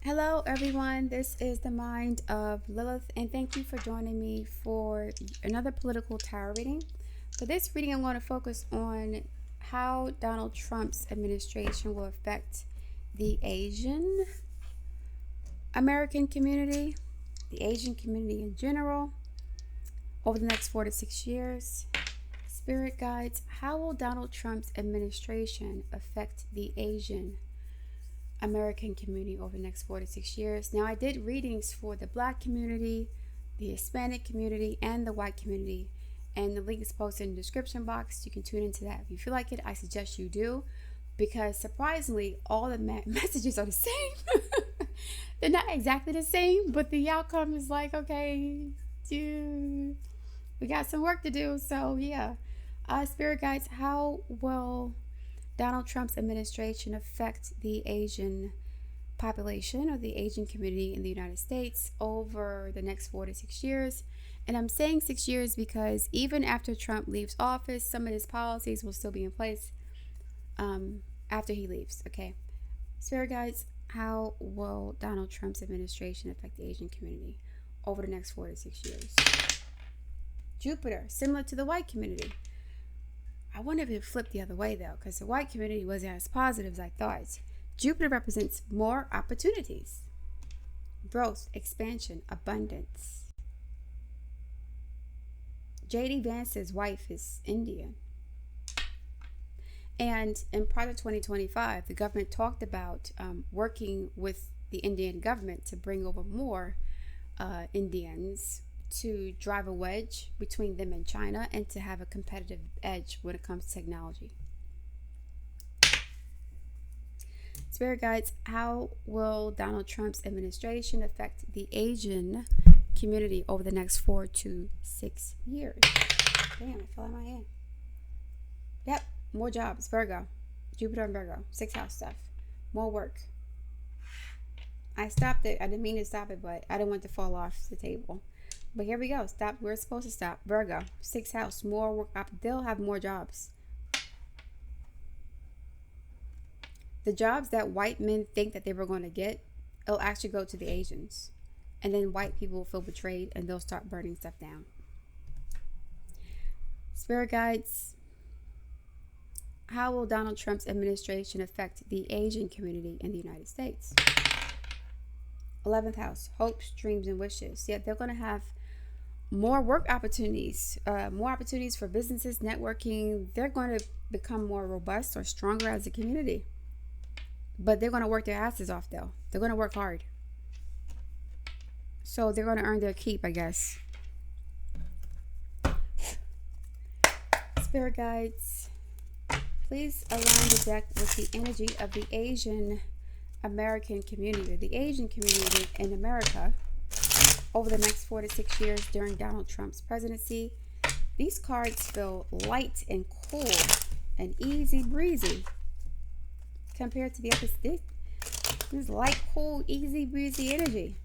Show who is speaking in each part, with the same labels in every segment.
Speaker 1: Hello, everyone. This is the Mind of Lilith, and thank you for joining me for another political tarot reading. For this reading, I'm going to focus on how Donald Trump's administration will affect the Asian American community, the Asian community in general, over the next 4 to 6 years. Spirit guides, how will Donald Trump's administration affect the Asian American community over the next 4 to 6 years? Now, I did readings for the Black community, the Hispanic community, and the white community, and the link is posted in the description box. You can tune into that if you feel like it. I suggest you do, because surprisingly, all the messages are the same. They're not exactly the same, but the outcome is like, okay, dude, we got some work to do. So yeah, spirit guides, how will Donald Trump's administration affect the Asian population or the Asian community in the United States over the next 4 to 6 years? And I'm saying 6 years because even after Trump leaves office, some of his policies will still be in place after he leaves. Okay. Spirit guides, how will Donald Trump's administration affect the Asian community over the next 4 to 6 years? Jupiter, similar to the white community. I wonder if it flipped the other way though, because the white community wasn't as positive as I thought. Jupiter represents more opportunities, growth, expansion, abundance. J.D. Vance's wife is Indian. And in Project 2025, the government talked about working with the Indian government to bring over more Indians to drive a wedge between them and China and to have a competitive edge when it comes to technology. Spirit guides, how will Donald Trump's administration affect the Asian community over the next 4 to 6 years? Damn, it fell out of my hand. Yep, more jobs, Virgo, Jupiter and Virgo, 6th house stuff, more work. I stopped it. I didn't mean to stop it, but I didn't want it to fall off the table. But here we go. Stop. We're supposed to stop. Virgo, 6th house, more work. They'll have more jobs. The jobs that white men think that they were going to get, it'll actually go to the Asians. And then white people will feel betrayed and they'll start burning stuff down. Spirit guides, how will Donald Trump's administration affect the Asian community in the United States? 11th house, hopes, dreams, and wishes. Yeah, they're going to have more work opportunities, more opportunities for businesses, networking. They're going to become more robust or stronger as a community. But they're going to work their asses off, though. They're going to work hard. So they're going to earn their keep, I guess. Spirit guides, please align the deck with the energy of the Asian American community, or the Asian community in America over the next 4 to 6 years during Donald Trump's presidency. These cards feel light and cool and easy breezy compared to the other. This light, cool, easy breezy energy.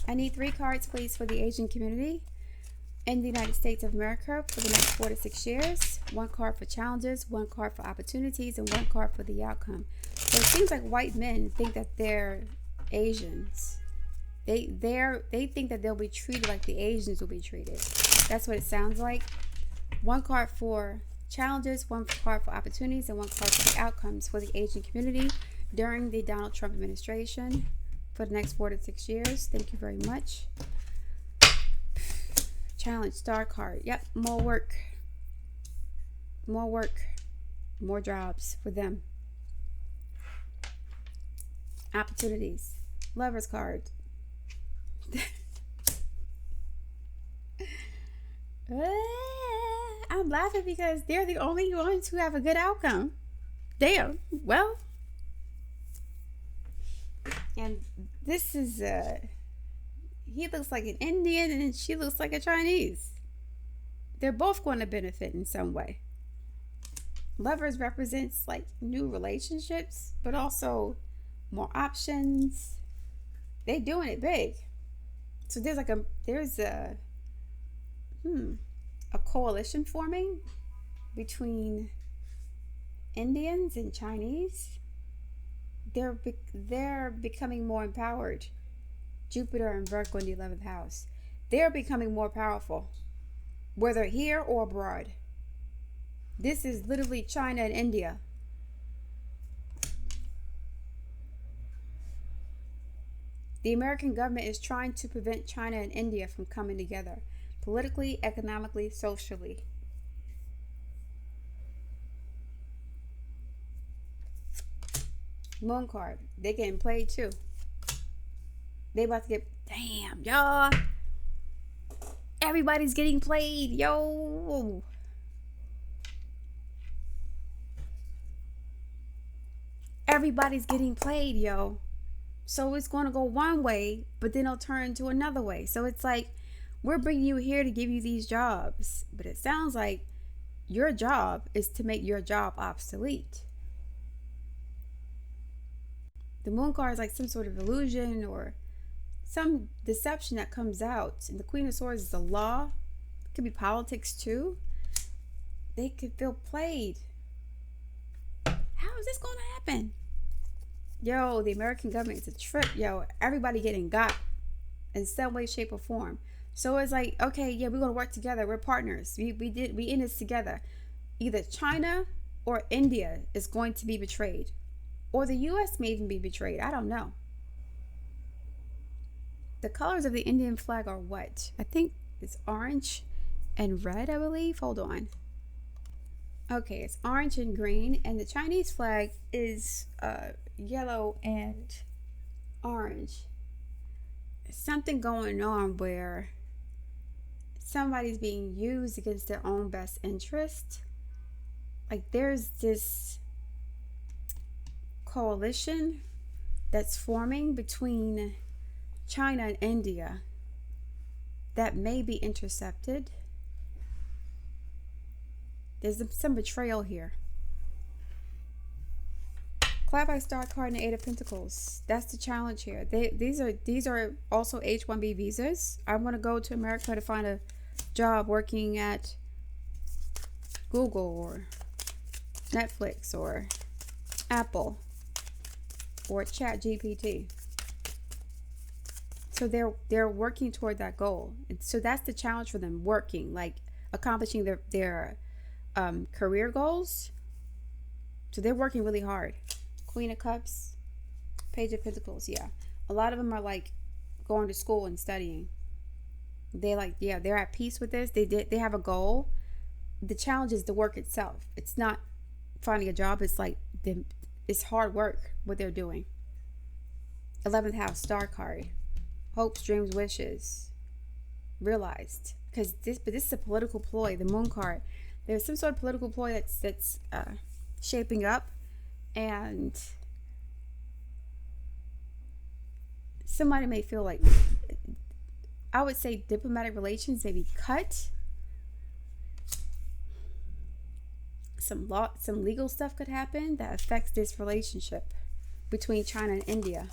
Speaker 1: I need 3 cards, please, for the Asian community in the United States of America for the next 4 to 6 years. 1 card for challenges, 1 card for opportunities, and 1 card for the outcome. So it seems like white men think that they're Asians. They think that they'll be treated like the Asians will be treated. That's what it sounds like. 1 card for challenges, 1 card for opportunities, and 1 card for the outcomes for the Asian community during the Donald Trump administration for the next 4 to 6 years. Thank you very much. Challenge, star card. Yep, more work. More work. More jobs for them. Opportunities. Lover's card. I'm laughing because they're the only ones who have a good outcome. Damn. Well, and this is he looks like an Indian and she looks like a Chinese. They're both going to benefit in some way. Lovers represents like new relationships, but also more options. They doing it big. So there's a coalition forming between Indians and Chinese. they're becoming more empowered. Jupiter and Virgo in the 11th house. They're becoming more powerful, whether here or abroad. This is literally China and India. The American government is trying to prevent China and India from coming together politically, economically, socially. Moon card. They getting played too. They about to get, damn, y'all. Everybody's getting played, yo. Everybody's getting played, yo. So it's going to go one way, but then it'll turn to another way. So it's like, we're bringing you here to give you these jobs, but it sounds like your job is to make your job obsolete. The moon card is like some sort of illusion or some deception that comes out. And the Queen of Swords is the law. It could be politics too. They could feel played. How is this going to happen? Yo, the American government is a trip. Yo, everybody getting got in some way, shape, or form. So it's like, okay, yeah, we're going to work together. We're partners. We in this together. Either China or India is going to be betrayed. Or the U.S. may even be betrayed. I don't know. The colors of the Indian flag are what? I think it's orange and red, I believe. Hold on. Okay, it's orange and green. And the Chinese flag is yellow and orange. There's something going on where somebody's being used against their own best interest. Like there's this coalition that's forming between China and India that may be intercepted. There's some betrayal here. Clarified star card and the Eight of Pentacles. That's the challenge here. These are also H-1B visas. I want to go to America to find a job working at Google or Netflix or Apple or ChatGPT. So they're working toward that goal. And so that's the challenge for them, working, like accomplishing their career goals. So they're working really hard. Queen of Cups, Page of Pentacles. Yeah, a lot of them are like going to school and studying. They like, yeah, they're at peace with this. They have a goal. The challenge is the work itself. It's not finding a job. It's like it's hard work what they're doing. 11th house star card. Hopes, dreams, wishes realized. Because this is a political ploy. The moon card. There's some sort of political ploy that's shaping up, and somebody may feel like, I would say diplomatic relations may be cut. Some legal stuff could happen that affects this relationship between China and India.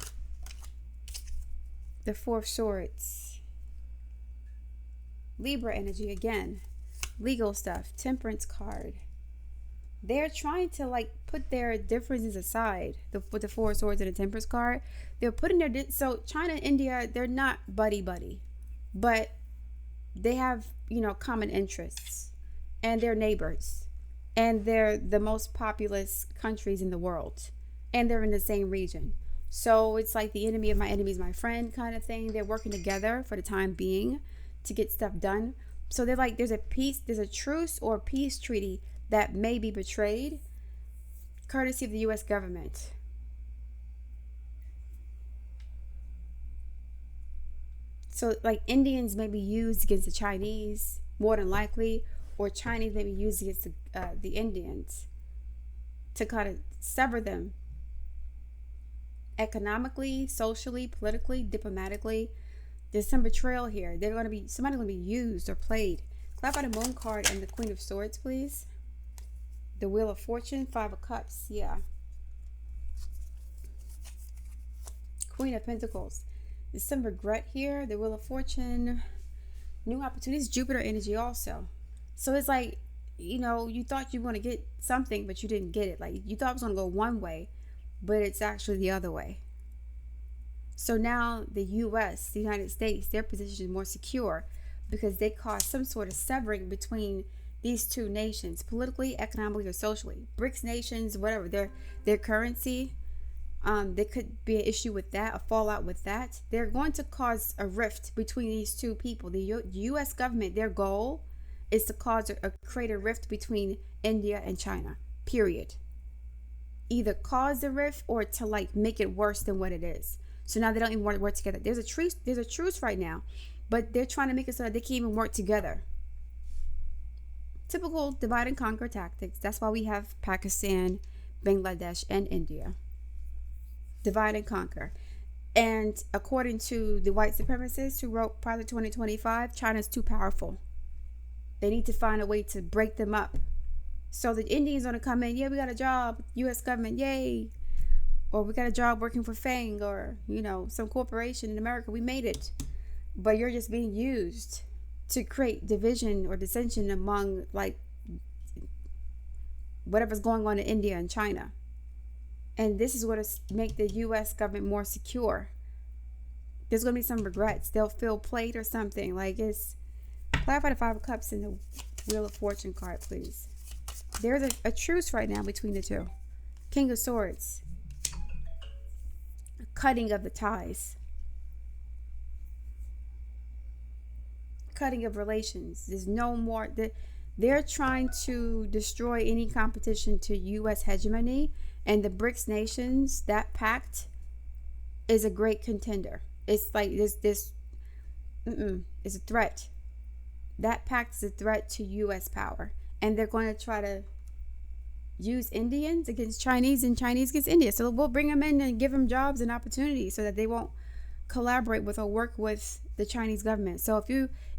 Speaker 1: The Four of Swords. Libra energy again. Legal stuff. Temperance card. They're trying to like put their differences aside. With the Four of Swords and the Temperance card, they're putting their so China and India, they're not buddy, but they have, common interests, and they're neighbors, and they're the most populous countries in the world, and they're in the same region. So it's like the enemy of my enemy is my friend kind of thing. They're working together for the time being to get stuff done. So they're like, there's a truce or peace treaty that may be betrayed, courtesy of the U.S. government. So like Indians may be used against the Chinese, more than likely, or Chinese may be used against the Indians to kind of sever them economically, socially, politically, diplomatically. There's some betrayal here. Somebody's going to be used or played. Clap out a moon card and the Queen of Swords, please. The Wheel of Fortune, Five of Cups. Yeah. Queen of Pentacles. There's some regret here. The Wheel of Fortune. New opportunities. Jupiter energy also. So it's like, you thought you were going to get something, but you didn't get it. Like, you thought it was going to go one way, but it's actually the other way. So now the US, the United States, their position is more secure because they caused some sort of severing between these two nations, politically, economically, or socially. BRICS nations, whatever, their currency, there could be an issue with that, a fallout with that. They're going to cause a rift between these two people. The U.S. government, their goal is to create a rift between India and China. Period. Either cause the rift or to like make it worse than what it is. So now they don't even want to work together. There's a truce. There's a truce right now, but they're trying to make it so that they can't even work together. Typical divide and conquer tactics. That's why we have Pakistan, Bangladesh, and India. Divide and conquer. And according to the white supremacists who wrote prior to 2025, China's too powerful. They need to find a way to break them up. So the Indians are going to come in, yeah, we got a job, U.S. government, yay. Or we got a job working for Fang or, some corporation in America. We made it. But you're just being used to create division or dissension among, like, whatever's going on in India and China. And this is what is make the U.S. government more secure. There's going to be some regrets. They'll feel played or something. Like it's, clarify the Five of Cups in the Wheel of Fortune card, please. There's a truce right now between the two. King of Swords. A cutting of the ties. Cutting of relations. There's no more. They're trying to destroy any competition to U.S. hegemony. And the BRICS nations, that pact is a great contender. It's like it's a threat. That pact is a threat to U.S. power. And they're going to try to use Indians against Chinese and Chinese against India. So we'll bring them in and give them jobs and opportunities so that they won't collaborate with or work with the Chinese government. So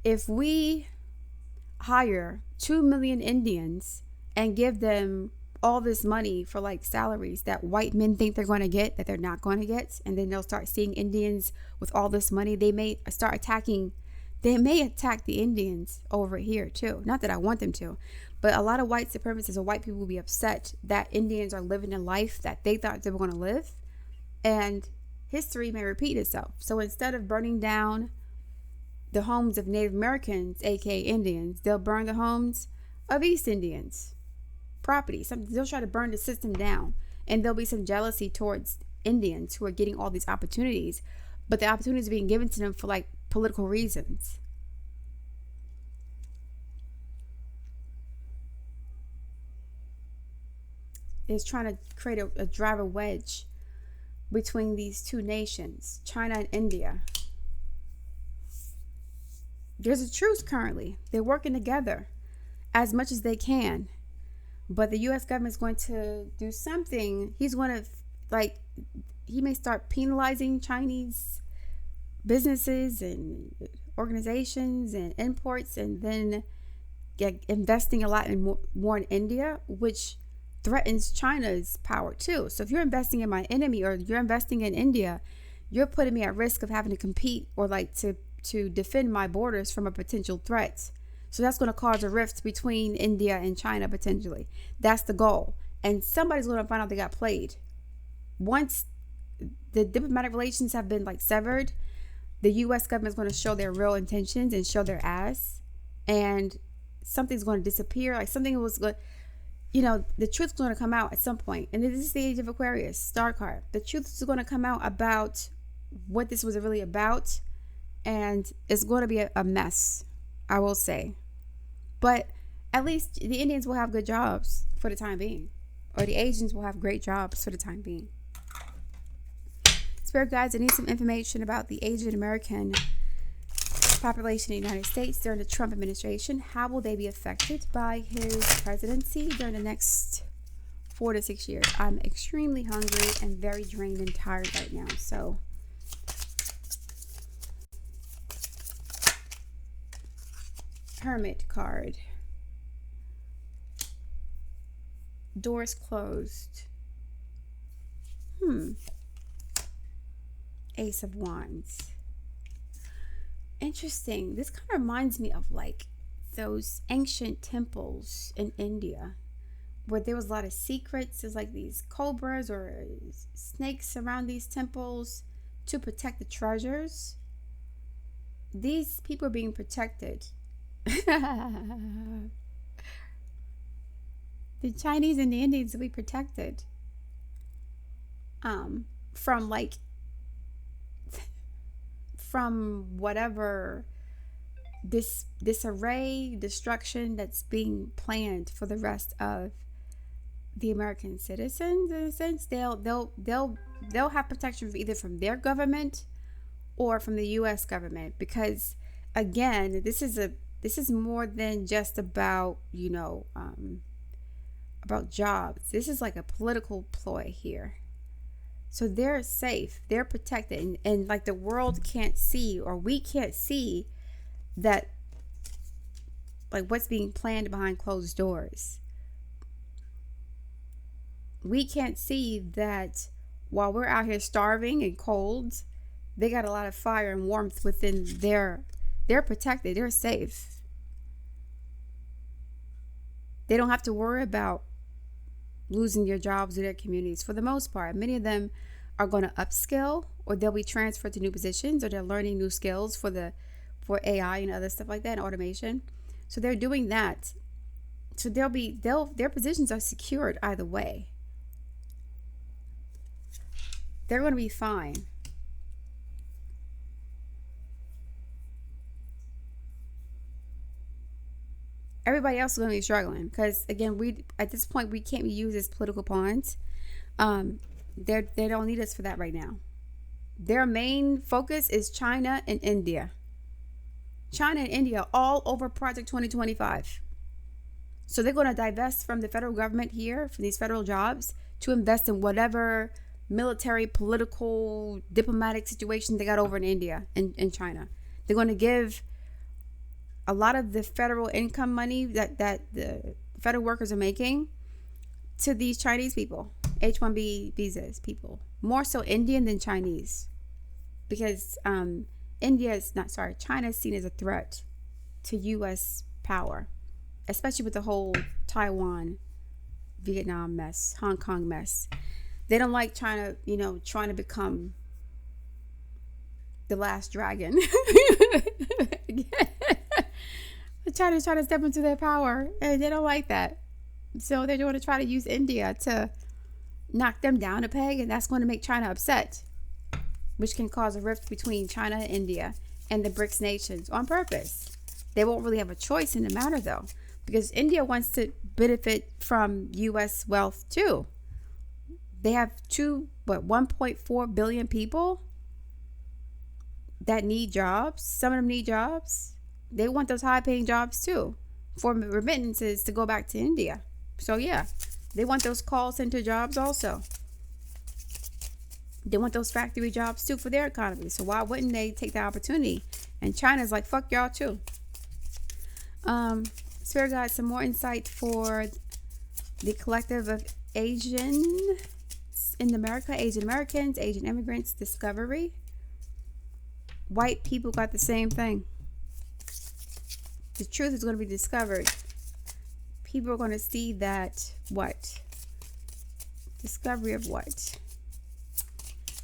Speaker 1: if we hire 2 million Indians and give them all this money for like salaries that white men think they're going to get, that they're not going to get, and then they'll start seeing Indians with all this money, they may attack the Indians over here too. Not that I want them to, but a lot of white supremacists or white people will be upset that Indians are living a life that they thought they were going to live, and history may repeat itself. So instead of burning down the homes of Native Americans, aka Indians, they'll burn the homes of East Indians. Property. They'll try to burn the system down, and there'll be some jealousy towards Indians who are getting all these opportunities, but the opportunities are being given to them for like political reasons. It's trying to create a drive a wedge between these two nations, China and India. There's a truce currently. They're working together as much as they can. But the U.S. government is going to do something. He's going to, he may start penalizing Chinese businesses and organizations and imports, and then investing a lot more in India, which threatens China's power too. So if you're investing in my enemy or you're investing in India, you're putting me at risk of having to compete or to defend my borders from a potential threat. So that's going to cause a rift between India and China potentially. That's the goal. And somebody's going to find out they got played. Once the diplomatic relations have been severed, the U.S. government is going to show their real intentions and show their ass. And something's going to disappear. Something was going, the truth's going to come out at some point. And this is the age of Aquarius, star card. The truth is going to come out about what this was really about. And it's going to be a mess, I will say. But at least the Indians will have good jobs for the time being. Or the Asians will have great jobs for the time being. Spirit guides, I need some information about the Asian American population in the United States during the Trump administration. How will they be affected by his presidency during the next 4 to 6 years? I'm extremely hungry and very drained and tired right now. So Hermit card. Doors closed. Ace of Wands. Interesting. This kind of reminds me of those ancient temples in India where there was a lot of secrets. There's like these cobras or snakes around these temples to protect the treasures. These people are being protected. The Chinese and the Indians will be protected from like from whatever disarray, destruction that's being planned for the rest of the American citizens. In a sense, they'll have protection either from their government or from the U.S. government, because again, this is more than just about about jobs. This is like a political ploy here. So they're safe, they're protected, and like the world can't see, or we can't see that, like what's being planned behind closed doors. We can't see that while we're out here starving and cold, they got a lot of fire and warmth within they're protected, they're safe. They don't have to worry about losing their jobs or their communities for the most part. Many of them are going to upskill, or they'll be transferred to new positions, or they're learning new skills for AI and other stuff like that, and automation. So they're doing that. So their positions are secured either way. They're going to be fine. Everybody else is going to be struggling because, again, we at this point we can't be used as political pawns. They don't need us for that right now. Their main focus is China and India. China and India all over Project 2025. So they're going to divest from the federal government here, from these federal jobs, to invest in whatever military, political, diplomatic situation they got over in India and China. They're going to give a lot of the federal income money that the federal workers are making to these Chinese people, H-1B visas people, more so Indian than Chinese, because China is seen as a threat to U.S. power, especially with the whole Taiwan, Vietnam mess, Hong Kong mess. They don't like China, trying to become the last dragon. China's trying to step into their power, and they don't like that. So they're going to try to use India to knock them down a peg, and that's going to make China upset, which can cause a rift between China and India and the BRICS nations on purpose. They won't really have a choice in the matter, though, because India wants to benefit from U.S. wealth too. They have 1.4 billion people that need jobs. Some of them need jobs. They want those high-paying jobs too, for remittances to go back to India. So yeah, they want those call center jobs also. They want those factory jobs too for their economy. So why wouldn't they take the opportunity? And China's like, fuck y'all too. Spirit got some more insight for the collective of Asian in America, Asian Americans, Asian immigrants, discovery. White people got the same thing. The truth is going to be discovered. People are going to see that what? Discovery of what?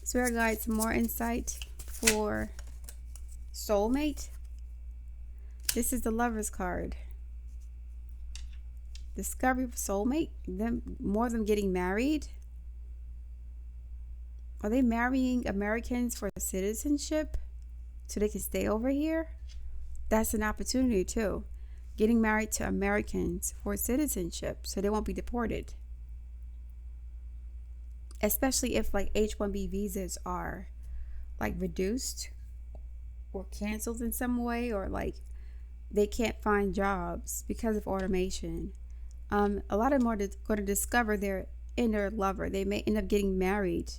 Speaker 1: Spirit guide some more insight for soulmate. This is the Lover's card. Discovery of soulmate. More of them getting married. Are they marrying Americans for citizenship so they can stay over here? That's an opportunity too. Getting married to Americans for citizenship so they won't be deported. Especially if like H-1B visas are like reduced or canceled in some way, or like they can't find jobs because of automation. A lot of them are going to discover their inner lover. They may end up getting married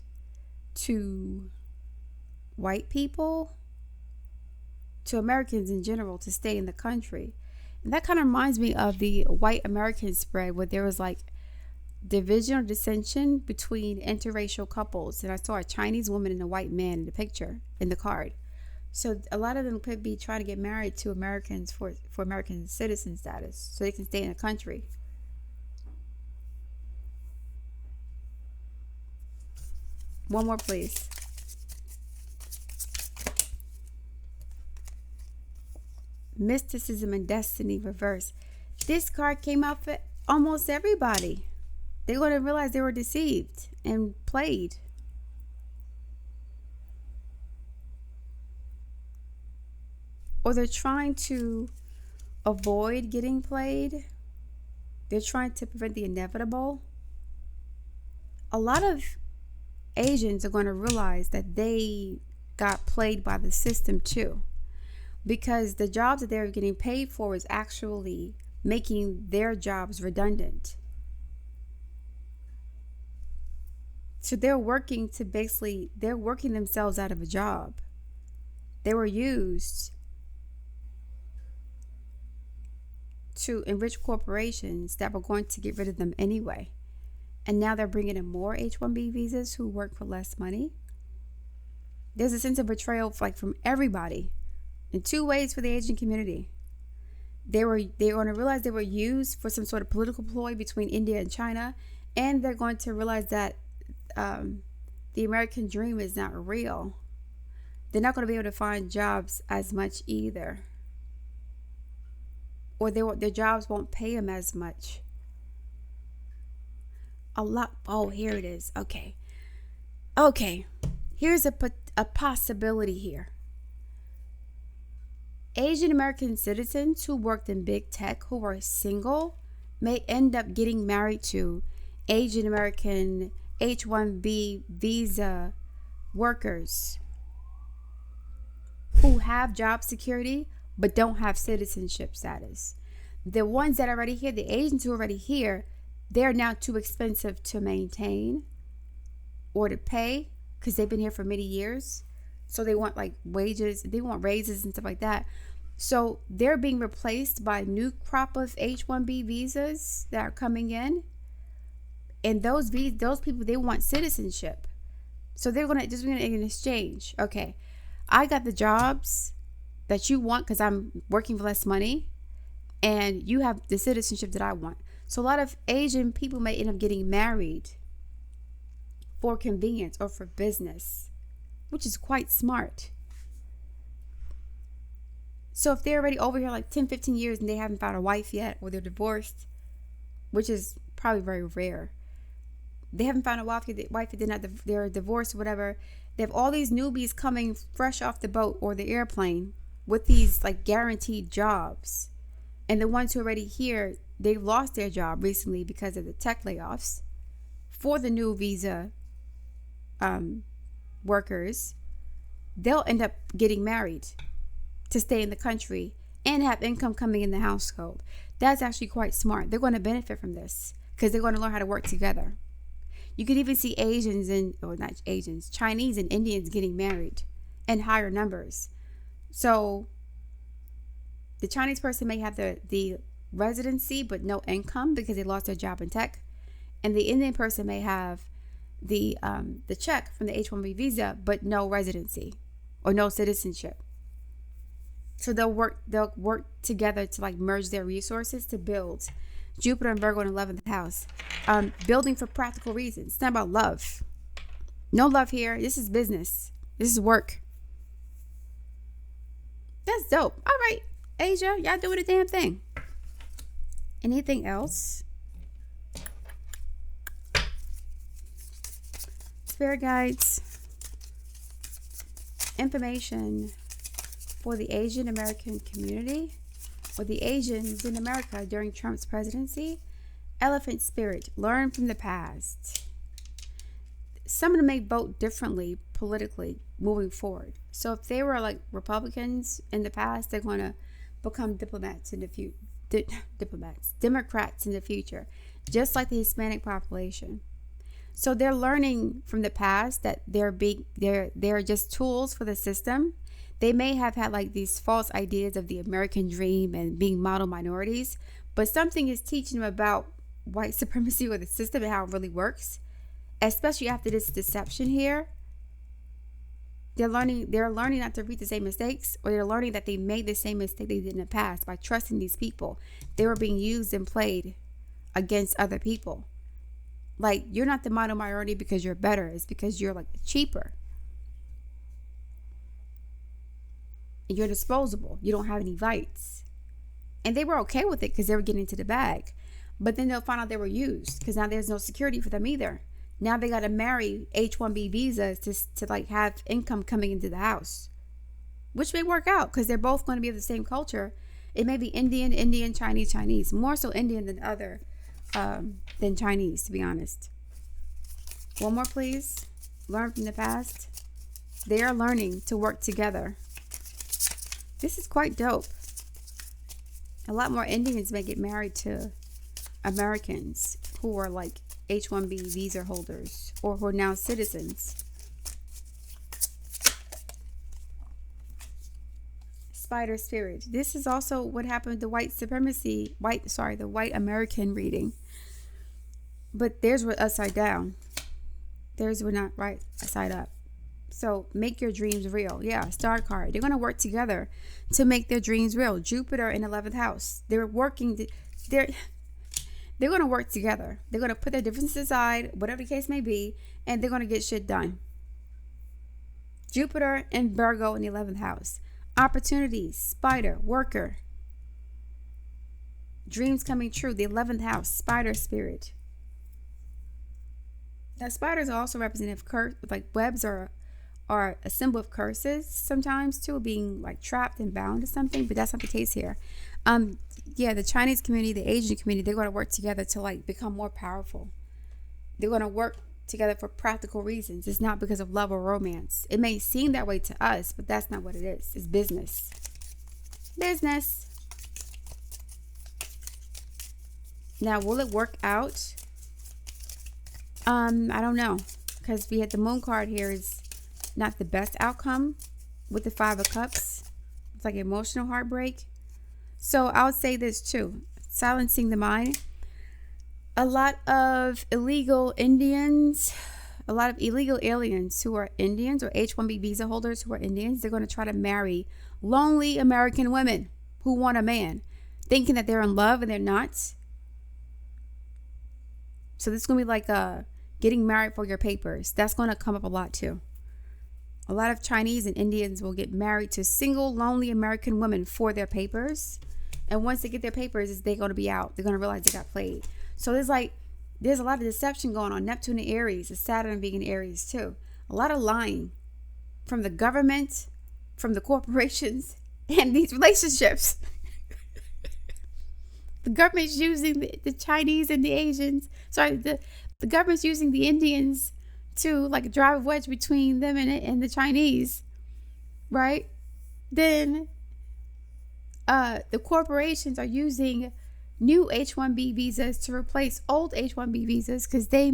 Speaker 1: to white people, to Americans in general, to stay in the country. And that kind of reminds me of the white American spread, where there was like division or dissension between interracial couples. And I saw a Chinese woman and a white man in the picture, in the card. So a lot of them could be trying to get married to Americans for American citizen status so they can stay in the country. One more, please. Mysticism and destiny reverse. This card came out for almost everybody. They're going to realize they were deceived and played. Or they're trying to avoid getting played. They're trying to prevent the inevitable. A lot of Asians are going to realize that they got played by the system too, because the jobs that they're getting paid for is actually making their jobs redundant. So they're working themselves out of a job. They were used to enrich corporations that were going to get rid of them anyway. And now they're bringing in more H-1B visas who work for less money. There's a sense of betrayal from everybody in two ways for the Asian community. They're going to realize they were used for some sort of political ploy between India and China, and they're going to realize that the American dream is not real. They're not going to be able to find jobs as much either, or their jobs won't pay them as much. Oh, here it is. Okay. Here's a possibility here. Asian American citizens who worked in big tech, who were single, may end up getting married to Asian American H-1B visa workers who have job security but don't have citizenship status. The ones that are already here, the Asians who are already here, they're now too expensive to maintain or to pay because they've been here for many years. So they want wages, they want raises and stuff like that. So they're being replaced by a new crop of H-1B visas that are coming in. And those people, they want citizenship. So they're going to just in exchange. Okay, I got the jobs that you want because I'm working for less money, and you have the citizenship that I want. So a lot of Asian people may end up getting married for convenience or for business, which is quite smart. So if they're already over here 10, 15 years and they haven't found a wife yet, or they're divorced, which is probably very rare. They haven't found a wife yet, they're divorced or whatever. They have all these newbies coming fresh off the boat or the airplane with these guaranteed jobs. And the ones who are already here, they've lost their job recently because of the tech layoffs. For the new visa workers, they'll end up getting married to stay in the country and have income coming in the household. That's actually quite smart. They're going to benefit from this because they're going to learn how to work together. You could even see Chinese and Indians getting married in higher numbers. So the Chinese person may have the residency but no income because they lost their job in tech, and the Indian person may have the check from the H-1B visa but no residency or no citizenship. So they'll work together to merge their resources to build. Jupiter and Virgo in 11th house. Building for practical reasons. It's not about love. No love here. This is business. This is work. That's dope. All right, Asia, y'all doing a damn thing. Anything else? Spirit guides. Information for the Asian American community, or the Asians in America during Trump's presidency. Elephant spirit, learn from the past. Some of them may vote differently politically moving forward. So if they were Republicans in the past, they're going to become Democrats in the future, just like the Hispanic population. So they're learning from the past that they're just tools for the system. They may have had these false ideas of the American dream and being model minorities, but something is teaching them about white supremacy or the system and how it really works, especially after this deception here. They're learning not to repeat the same mistakes, or they're learning that they made the same mistake they did in the past by trusting these people. They were being used and played against other people. Like, you're not the model minority because you're better. It's because you're like cheaper. You're disposable. You don't have any rights. And they were okay with it because they were getting into the bag. But then they'll find out they were used because now there's no security for them either. Now they got to marry H-1B visas to like have income coming into the house, which may work out because they're both going to be of the same culture. It may be Indian, Chinese, more so Indian than Chinese, to be honest. One more, please. Learn from the past. They are learning to work together. This is quite dope. A lot more Indians may get married to Americans who are like H-1B visa holders or who are now citizens. Spider spirit. This is also what happened with the the white American reading. But theirs were upside down. Theirs were not right side up. So make your dreams real. Yeah, star card. They're going to work together to make their dreams real. Jupiter in 11th house. They're working. They're going to work together. They're going to put their differences aside, whatever the case may be, and they're going to get shit done. Jupiter and Virgo in the 11th house. Opportunities. Spider. Worker. Dreams coming true. The 11th house. Spider spirit. Now, spiders are also representative of curse. Like webs are a symbol of curses sometimes too, being like trapped and bound to something, but that's not the case here. The Chinese community, the Asian community, they're going to work together to like become more powerful. They're going to work together for practical reasons. It's not because of love or romance. It may seem that way to us, but that's not what it is. It's business. Now, will it work out? I don't know, because we had the moon card here is not the best outcome with the 5 of cups. It's like emotional heartbreak. So I would say this too, silencing the mind. A lot of illegal aliens who are Indians or H-1B visa holders who are Indians, they're going to try to marry lonely American women who want a man, thinking that they're in love and they're not. So this is going to be like getting married for your papers. That's going to come up a lot too. A lot of Chinese and Indians will get married to single, lonely American women for their papers. And once they get their papers, they're going to be out. They're going to realize they got played. So there's a lot of deception going on. Neptune and Aries, and Saturn being in Aries too. A lot of lying from the government, from the corporations, and these relationships. The government's using the Chinese and the Asians. The government's using the Indians to like drive a wedge between them and the Chinese, right? Then the corporations are using new H-1B visas to replace old H-1B visas because they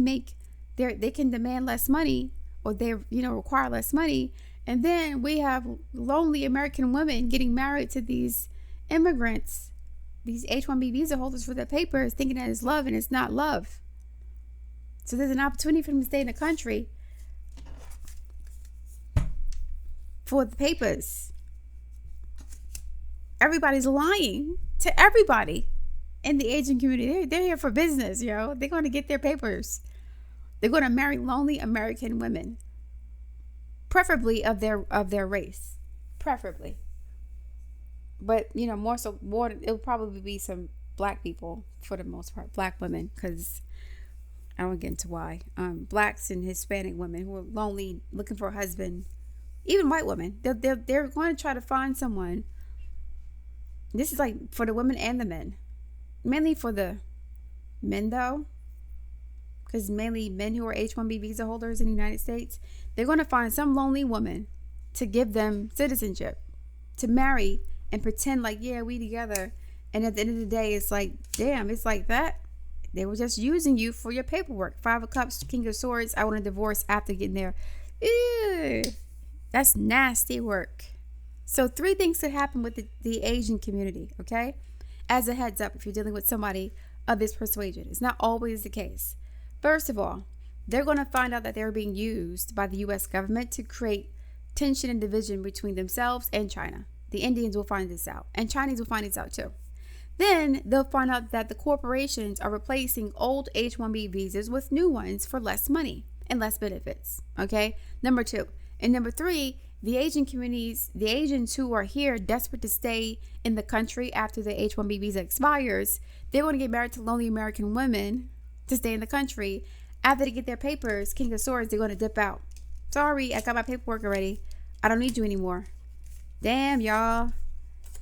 Speaker 1: can demand less money, or they require less money. And then we have lonely American women getting married to these immigrants, these H-1B visa holders for their papers, thinking that it's love, and it's not love. So there's an opportunity for them to stay in the country for the papers. Everybody's lying to everybody in the Asian community. They're here for business, yo. They're going to get their papers. They're going to marry lonely American women, preferably of their race, preferably. But more it'll probably be some black people for the most part, black women, because I don't get into why. Blacks and Hispanic women who are lonely, looking for a husband, even white women. They're going to try to find someone. This is like for the women and the men, mainly for the men though, because mainly men who are H-1B visa holders in the United States, they're going to find some lonely woman to give them citizenship, to marry and pretend like, yeah, we together. And at the end of the day, it's like, damn, it's like that. They were just using you for your paperwork. 5 of Cups, King of Swords. I want a divorce after getting there. Ew, that's nasty work. So 3 things could happen with the Asian community, okay? As a heads up, if you're dealing with somebody of this persuasion. It's not always the case. First of all, they're going to find out that they're being used by the U.S. government to create tension and division between themselves and China. The Indians will find this out, and Chinese will find this out too. Then they'll find out that the corporations are replacing old H-1B visas with new ones for less money and less benefits. Okay. Number 2. And number 3, the Asian communities, the Asians who are here desperate to stay in the country after the H-1B visa expires, they want to get married to lonely American women to stay in the country. After they get their papers, King of Swords, they're going to dip out. Sorry, I got my paperwork already. I don't need you anymore. Damn, y'all.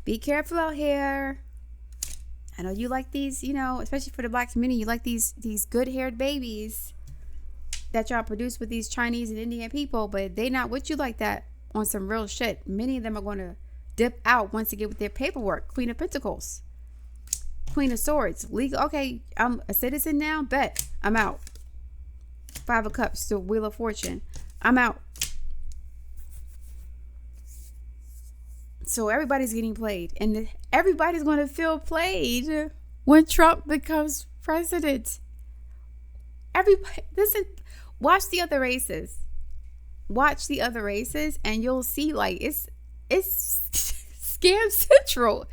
Speaker 1: Be careful out here. I know you like these, especially for the black community, you like these good-haired babies that y'all produce with these Chinese and Indian people, but they not with you like that on some real shit. Many of them are going to dip out once they get with their paperwork. Queen of Pentacles. Queen of Swords. Legal. Okay, I'm a citizen now. Bet. I'm out. 5 of Cups. The Wheel of Fortune. I'm out. So everybody's getting played. And everybody's going to feel played when Trump becomes president. Everybody. Listen. Watch the other races. Watch the other races and you'll see it's scam central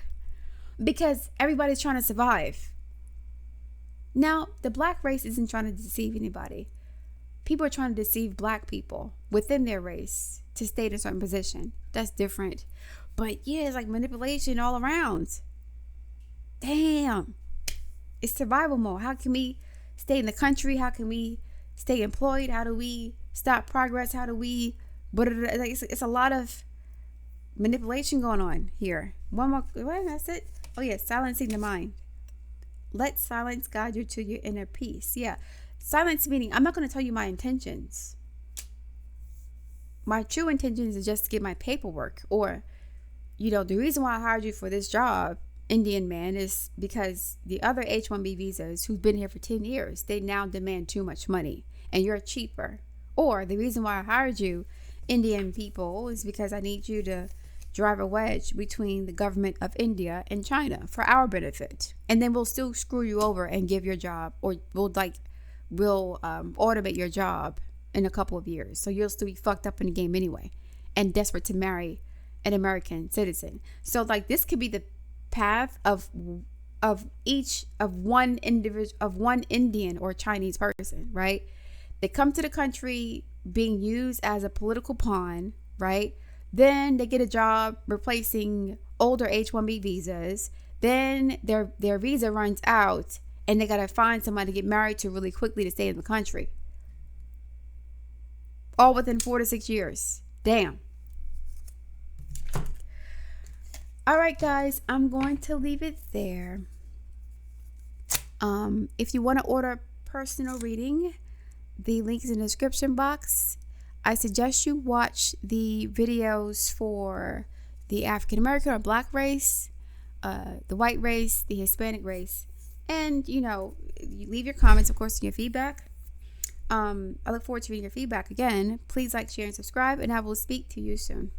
Speaker 1: because everybody's trying to survive. Now, the black race isn't trying to deceive anybody. People are trying to deceive black people within their race to stay in a certain position. That's different. But yeah, it's like manipulation all around. Damn. It's survival mode. How can we stay in the country? How can we stay employed? How do we stop progress? How do we... But it's a lot of manipulation going on here. One more... What? That's it? Oh yeah, silencing the mind. Let silence guide you to your inner peace. Yeah. Silence meaning, I'm not going to tell you my intentions. My true intentions is just to get my paperwork. Or, the reason why I hired you for this job, Indian man, is because the other H-1B visas who've been here for 10 years, they now demand too much money and you're cheaper. Or the reason why I hired you, Indian people, is because I need you to drive a wedge between the government of India and China for our benefit. And then we'll still screw you over and give your job, or we'll automate your job in a couple of years. So you'll still be fucked up in the game anyway and desperate to marry an American citizen. So this could be the path of one Indian or Chinese person, right? They come to the country being used as a political pawn, right? Then they get a job replacing older H-1B visas. Then their visa runs out and they got to find somebody to get married to really quickly to stay in the country. All within 4 to 6 years. Damn. All right, guys, I'm going to leave it there. If you want to order personal reading, the link is in the description box. I suggest you watch the videos for the African American or black race, the white race, the Hispanic race, and you leave your comments, of course, and your feedback. I look forward to reading your feedback again. Please like, share, and subscribe, and I will speak to you soon.